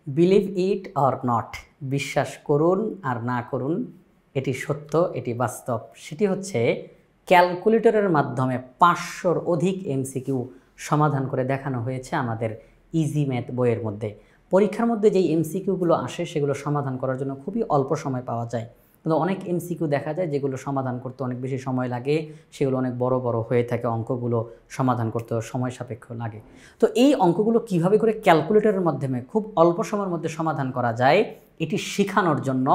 Believe it or not, বিশ্বাস করুন আর না করুন, এটি সত্য, এটি বাস্তব। সেটি হচ্ছে ক্যালকুলেটরের মাধ্যমে 500-র অধিক এমসিকিউ সমাধান করে দেখানো হয়েছে আমাদের ইজি ম্যাথ বইয়ের মধ্যে। পরীক্ষার মধ্যে যেই এমসিকিউগুলো আসে সেগুলো সমাধান করার জন্য খুবই অল্প সময় পাওয়া যায়, কিন্তু অনেক এমসিকিউ দেখা যায় যেগুলো সমাধান করতে অনেক বেশি সময় লাগে, সেগুলো অনেক বড় বড় হয়ে থাকে, অঙ্কগুলো সমাধান করতে সময় সাপেক্ষ লাগে। তো এই অঙ্কগুলো কিভাবে করে ক্যালকুলেটরের মাধ্যমে খুব অল্প সময়ের মধ্যে সমাধান করা যায়, এটি শেখানোর জন্য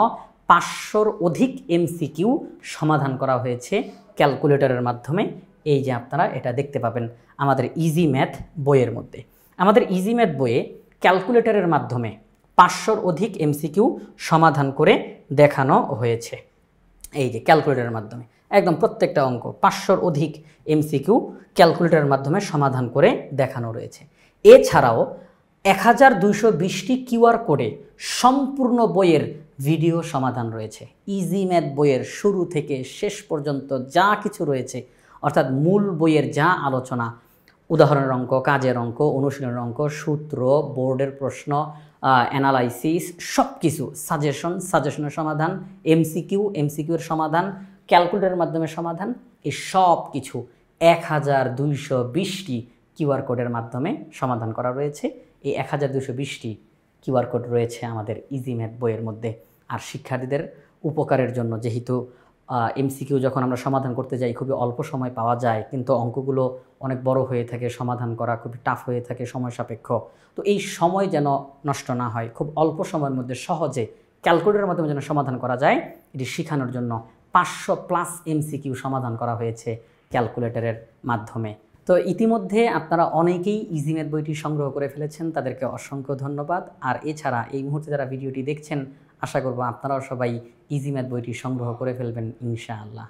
500-র অধিক এমসিকিউ সমাধান করা হয়েছে ক্যালকুলেটরের মাধ্যমে। এই যে আপনারা এটা দেখতে পাবেন আমাদের ইজি ম্যাথ বইয়ের মধ্যে। আমাদের ইজি ম্যাথ বইয়ে ক্যালকুলেটরের মাধ্যমে 500-র অধিক এমসিকিউ সমাধান করে দেখানো হয়েছে। এই যে ক্যালকুলেটরের মাধ্যমে একদম প্রত্যেকটা অঙ্ক 500-র অধিক এমসিকিউ ক্যালকুলেটরের মাধ্যমে সমাধান করে দেখানো রয়েছে। এছাড়াও 1220টি কিউআর কোডে সম্পূর্ণ বইয়ের ভিডিও সমাধান রয়েছে। ইজি ম্যাথ বইয়ের শুরু থেকে শেষ পর্যন্ত যা কিছু রয়েছে, অর্থাৎ মূল বইয়ের যা আলোচনা, উদাহরণের অঙ্ক, কাজের অঙ্ক, অনুশীলনের অঙ্ক, সূত্র, বোর্ডের প্রশ্ন, অ্যানালাইসিস, সব কিছু, সাজেশনের সমাধান, এমসিকিউর সমাধান, ক্যালকুলেটরের মাধ্যমে সমাধান, এই সব কিছু 1220টি কিউআর কোডের মাধ্যমে সমাধান করা রয়েছে। এই 1220টি কিউআর কোড রয়েছে আমাদের ইজি ম্যাথ বইয়ের মধ্যে। আর শিক্ষার্থীদের উপকারের জন্য, যেহেতু এমসিকিউ যখন আমরা সমাধান করতে যাই খুবই অল্প সময় পাওয়া যায়, কিন্তু অঙ্কগুলো অনেক বড় হয়ে থাকে, সমাধান করা খুবই টাফ হয়ে থাকে, সময় সাপেক্ষ। তো এই সময় যেন নষ্ট না হয়, খুব অল্প সময়ের মধ্যে সহজে ক্যালকুলেটরের মাধ্যমে যেন সমাধান করা যায়, এটি শেখানোর জন্য 500+ এমসিকিউ সমাধান করা হয়েছে ক্যালকুলেটরের মাধ্যমে। তো ইতিমধ্যে আপনারা অনেকেই ইজি ম্যাথ বইটি সংগ্রহ করে ফেলেছেন, তাদেরকে অসংখ্য ধন্যবাদ। আর এছাড়া এই মুহূর্তে যারা ভিডিওটি দেখছেন, আশা করব আপনারাও সবাই ইজি ম্যাথ বইটি সংগ্রহ করে ফেলবেন ইনশাআল্লাহ।